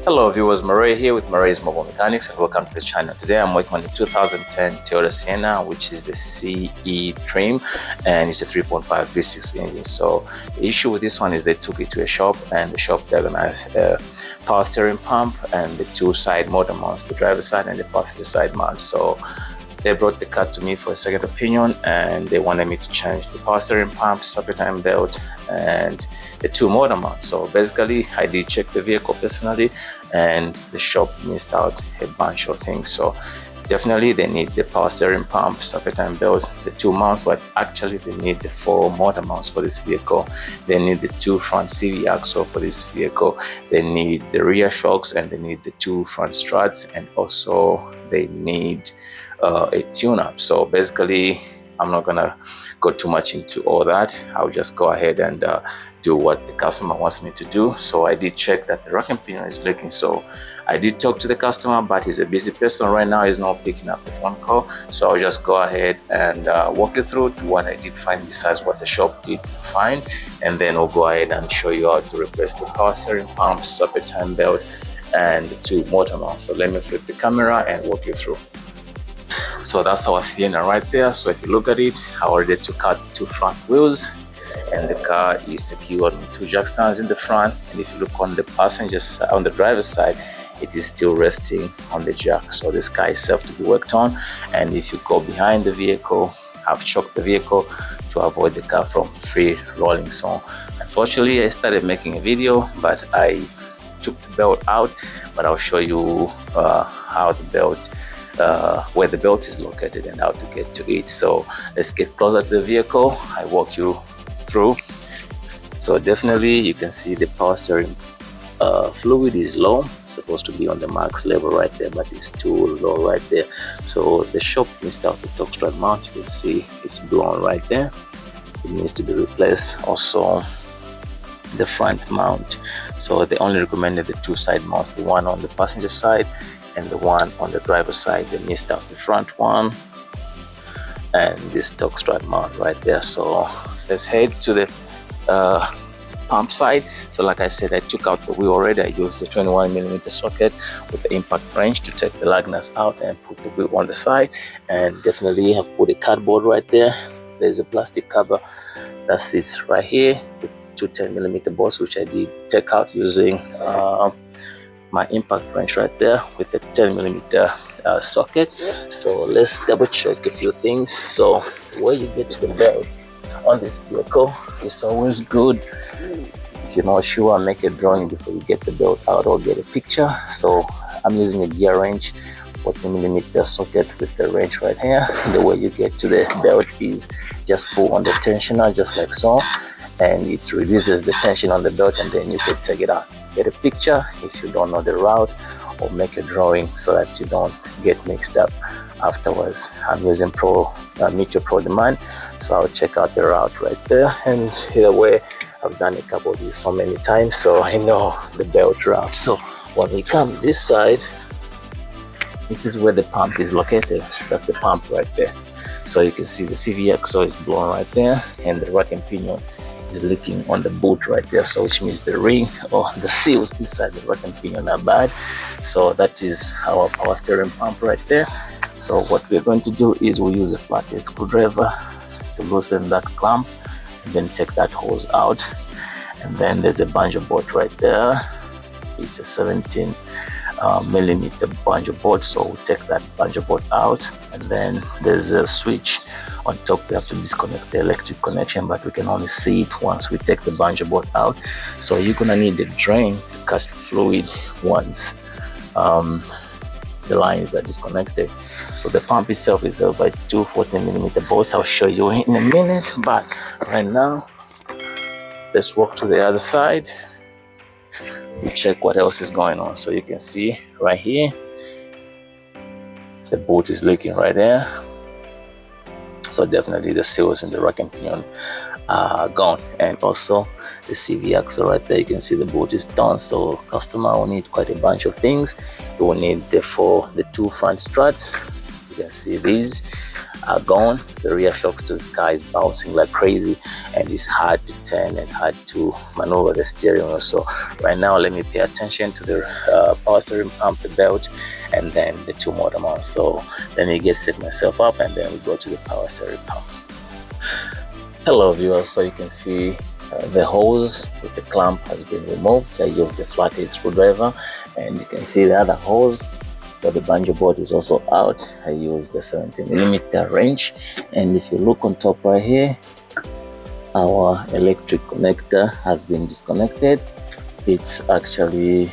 Hello viewers, Murray here with Murray's Mobile Mechanics and welcome to the channel. Today I'm working on the 2010 Toyota Sienna, which is the CE trim, and it's a 3.5 V6 engine. So the issue with this one is they took it to a shop and the shop diagnosed a power steering pump and the two side motor mounts, the driver's side and the passenger side mount. So they brought the car to me for a second opinion and they wanted me to change the power steering pump, serpentine belt and the two motor mounts. So basically I did check the vehicle personally and the shop missed out a bunch of things. So definitely they need the power steering pump, serpentine belt, the two mounts, but actually they need the four motor mounts for this vehicle. They need the two front CV axle for this vehicle. They need the rear shocks and they need the two front struts, and also they need a tune-up. So basically I'm not gonna go too much into all that. I'll just go ahead and do what the customer wants me to do. So I did check that the racking pinion is leaking. So I did talk to the customer, but he's a busy person right now. He's not picking up the phone call. So I'll just go ahead and walk you through to what I did find besides what the shop did find, and then we'll go ahead and show you how to replace the power steering pump, serpentine belt, and the two motor mounts. So let me flip the camera and walk you through. So that's our Sienna right there. So if you look at it, I already took out two front wheels and the car is secured with two jack stands in the front. And if you look on the passenger side, on the driver's side, it is still resting on the jack. So this car is safe to be worked on. And if you go behind the vehicle, I've choked the vehicle to avoid the car from free rolling. So unfortunately I started making a video, but I took the belt out, but I'll show you how the belt where the belt is located and how to get to it. So let's get closer to the vehicle. I walk you through. So definitely you can see the power steering fluid is low. It's supposed to be on the max level right there, but it's too low right there. So the shop missed out the torque strut mount. You can see it's blown right there. It needs to be replaced. Also the front mount, so they only recommended the two side mounts, the one on the passenger side and the one on the driver's side. They missed out the front one and this torque strut mount right there. So let's head to the pump side. So like I said, I took out the wheel already. I used the 21mm socket with the impact wrench to take the lug nuts out and put the wheel on the side, and definitely have put a cardboard right there. There's a plastic cover that sits right here with two 10mm bolts, which I did take out using my impact wrench right there with a 10mm socket. So let's double check a few things. So where you get to the belt on this vehicle, it's always good, if you're not sure, make a drawing before you get the belt out or get a picture. So I'm using a gear wrench, 14mm socket with the wrench right here. The way you get to the belt is just pull on the tensioner just like so, and it releases the tension on the belt, and then you can take it out. Get a picture if you don't know the route, or make a drawing so that you don't get mixed up afterwards. I'm using Metro Pro Demand, so I'll check out the route right there. And either way, I've done a couple of these so many times, so I know the belt route. So when we come this side, this is where the pump is located. That's the pump right there. So you can see the CV axle is blown right there, and the racking pinion is leaking on the boot right there. So which means the ring or the seals inside the racking pinion are bad. So that is our power steering pump right there. So what we're going to do is we'll use a flathead screwdriver to loosen that clamp and then take that hose out. And then there's a banjo bolt right there. It's a 17mm banjo bolt, so we'll take that banjo bolt out, and then there's a switch on top. We have to disconnect the electric connection, but we can only see it once we take the banjo bolt out. So you're gonna need a drain to catch the fluid once the lines are disconnected. So the pump itself is held by two 14mm bolts. I'll show you in a minute, but right now let's walk to the other side. Check what else is going on. So you can see right here the boot is leaking right there. So definitely the seals in the racking pinion are gone, and also the CV axle right there. You can see the boot is done. So customer will need quite a bunch of things. You will need the two front struts. You can see these are gone. The rear shocks to the sky is bouncing like crazy, and it's hard to turn and hard to maneuver the steering wheel. So right now, let me pay attention to the power steering pump, the belt, and then the two motor mounts. So let me set myself up, and then we go to the power steering pump. Hello viewers, so you can see the hose with the clamp has been removed. I used the flathead screwdriver, and you can see the other hose for the banjo board is also out. I used the 70mm wrench, and if you look on top right here, our electric connector has been disconnected. It's actually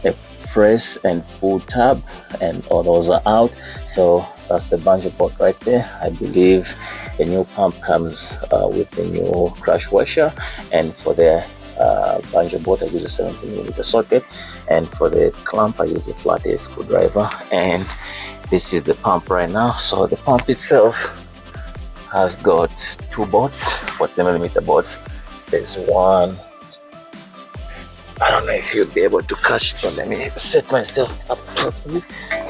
a press and pull tab, and all those are out. So that's the banjo board right there. I believe the new pump comes with the new crash washer, and for the banjo board I use a 70mm socket, and for the clamp I use a flathead screwdriver. And this is the pump right now. So the pump itself has got two bolts, 40mm bolts. There's one, I don't know if you'll be able to catch it, but let me set myself up properly.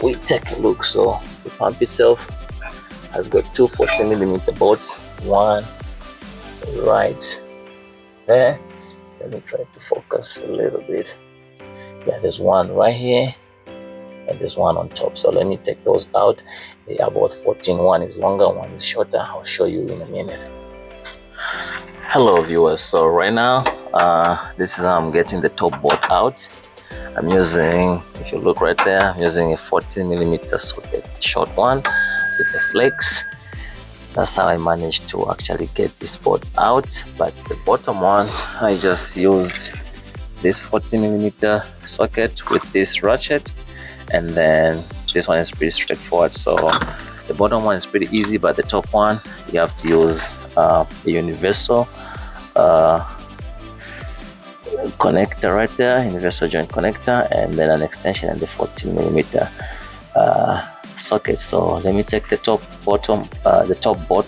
We take a look. So the pump itself has got two 40mm bolts, one right there. Let me try to focus a little bit. Yeah, there's one right here, and there's one on top. So let me take those out. They are both 14. One is longer, one is shorter. I'll show you in a minute. Hello viewers, so right now this is how I'm getting the top board out. I'm using, if you look right there, I'm using a 14mm socket, short one with the flex. That's how I managed to actually get this board out. But the bottom one, I just used this 40mm socket with this ratchet, and then this one is pretty straightforward. So the bottom one is pretty easy, but the top one you have to use a universal connector right there, universal joint connector, and then an extension and the 14mm socket. So let me take the top board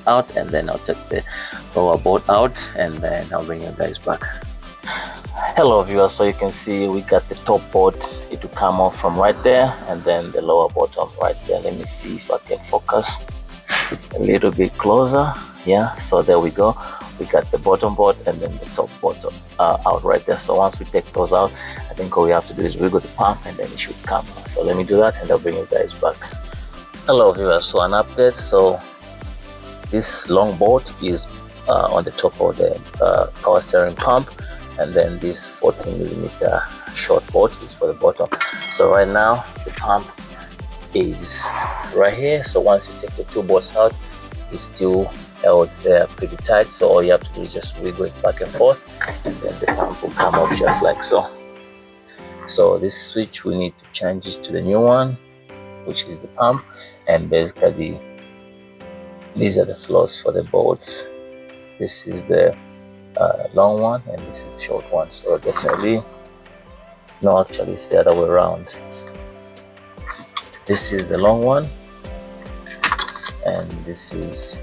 out, and then I'll take the lower board out, and then I'll bring you guys back. Hello viewers, so you can see we got the top board, it will come off from right there, and then the lower bottom right there. Let me see if I can focus a little bit closer. Yeah, so there we go. We got the bottom board and then the top board out right there. So once we take those out, I think all we have to do is wiggle the pump, and then it should come out. So let me do that, and I'll bring you guys back. Hello viewers, so an update. So this long board is on the top of the power steering pump, and then this 14mm short board is for the bottom. So right now the pump is right here. So once you take the two boards out, it's still held there pretty tight. So all you have to do is just wiggle it back and forth, and then the pump will come off just like so. So this switch, we need to change it to the new one, which is the pump, and basically these are the slots for the bolts. This is the long one, and this is the short one. So definitely, no, actually it's the other way around. This is the long one, and this is,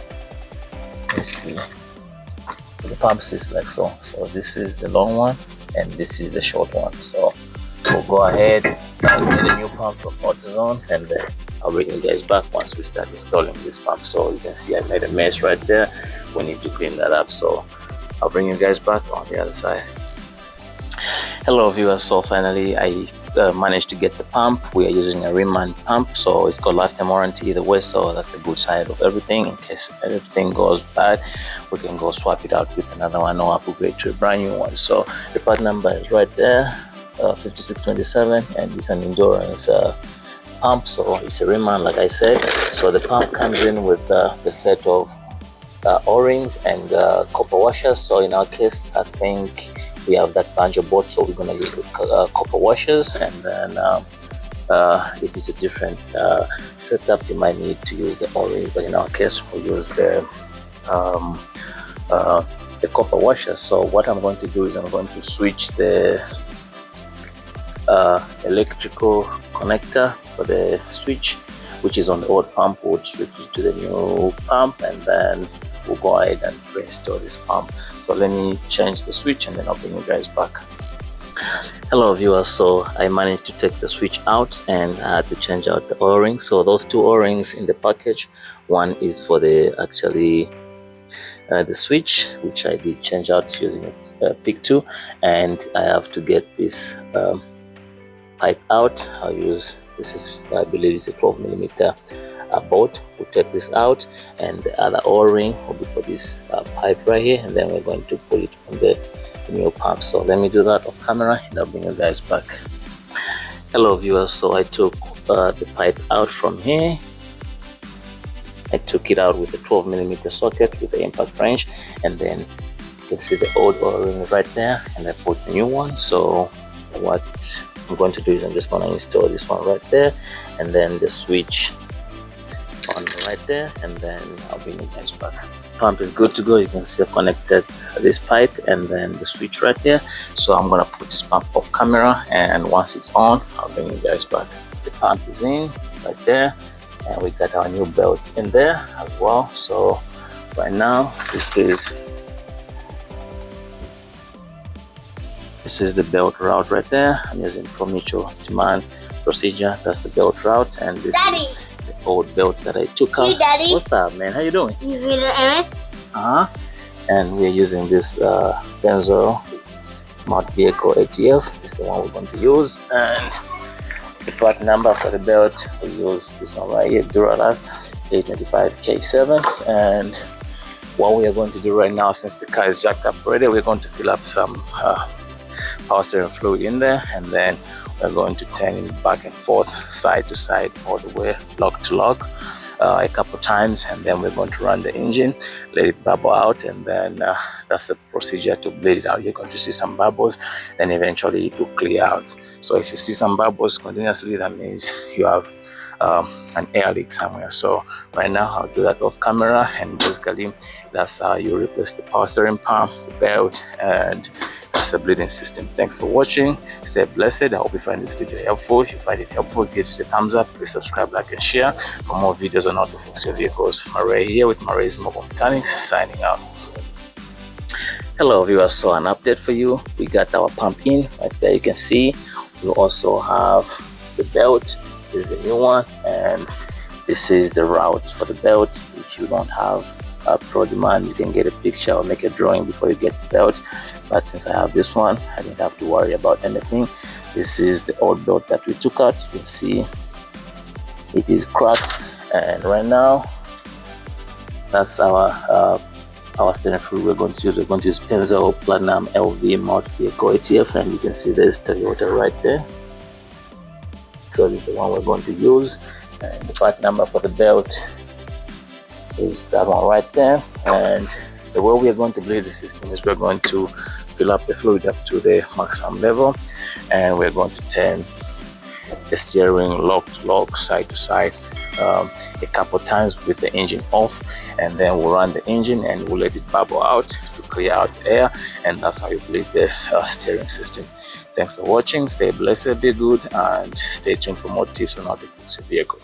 let's see, so the pump sits like so. So this is the long one, and this is the short one. So we'll go ahead and get a new pump from AutoZone, and then I'll bring you guys back once we start installing this pump. So you can see I made a mess right there. We need to clean that up. So I'll bring you guys back on the other side. Hello viewers, so finally I managed to get the pump. We are using a Riemann pump, so it's got lifetime warranty either way, so that's a good side of everything. In case everything goes bad, we can go swap it out with another one or upgrade to a brand new one. So the part number is right there, 5627, and it's an endurance pump. So it's a Riemann, like I said. So the pump comes in with the set of O-rings and copper washers. So in our case, I think we have that banjo board, so we're going to use the copper washers. And then if it's a different setup, you might need to use the O-ring, but in our case we'll use the copper washer. So what I'm going to do is I'm going to switch the electrical connector for the switch, which is on the old pump. We'll switch it to the new pump, and then we'll go ahead and reinstall this pump. So let me change the switch, and then I'll bring you guys back. Hello viewers, so I managed to take the switch out and I had to change out the o-ring. So those two o-rings in the package, one is for the the switch, which I did change out using a pick 2, and I have to get this pipe out. I'll use, this is, I believe it's a 12mm bolt. We'll take this out, and the other o-ring will be for this pipe right here, and then we're going to put it on the new pump. So let me do that off camera and I'll bring you guys back. Hello viewers, so I took the pipe out from here. I took it out with the 12mm socket with the impact wrench, and then you can see the old o-ring right there, and I put the new one. So what I'm going to do is I'm just going to install this one right there, and then the switch on right there, and then I'll bring you guys back. Pump is good to go. You can see I've connected this pipe and then the switch right there. So I'm gonna put this pump off camera, and once it's on, I'll bring you guys back. The pump is in right there, and we got our new belt in there as well. So right now this is the belt route right there. I'm using for mutual demand procedure. That's the belt route, and this is the old belt that I took out. Hey, Daddy. What's up, man? How you doing? You feel it? And we're using this Benzo Mount Vehicle ATF. This is the one we're going to use, and the part number for the belt, we use this one right here, Duralast 895K7. And what we are going to do right now, since the car is jacked up already, we're going to fill up some power steering fluid in there, and then we're going to turn it back and forth, side to side, all the way, lock to lock, a couple times, and then we're going to run the engine, let it bubble out, and then that's the procedure to bleed it out. You're going to see some bubbles, then eventually it will clear out. So if you see some bubbles continuously, that means you have an air leak somewhere. So right now I'll do that off camera, and basically that's how you replace the power steering pump, the belt, and that's the bleeding system. Thanks for watching. Stay blessed. I hope you find this video helpful. If you find it helpful, give it a thumbs up. Please subscribe, like, and share for more videos on how to fix your vehicles. Murray here with Murray's Mobile Mechanics, signing out. Hello viewers, so an update for you. We got our pump in right there, you can see. We also have the belt. This is the new one, and this is the route for the belt. If you don't have a Pro Demand, you can get a picture or make a drawing before you get the belt, but since I have this one, I didn't have to worry about anything. This is the old belt that we took out. You can see it is cracked, and right now that's our steering fluid we're going to use. We're going to use Benzo Platinum LV Mount Vehicle ATF, and you can see there's Toyota right there. So this is the one we're going to use, and the part number for the belt is that one right there. And the way we are going to bleed the system is we're going to fill up the fluid up to the maximum level, and we're going to turn the steering lock to lock, side to side, a couple times with the engine off, and then we'll run the engine and we'll let it bubble out to clear out the air, and that's how you bleed the steering system. Thanks for watching. Stay blessed, be good, and stay tuned for more tips on how to fix your vehicle.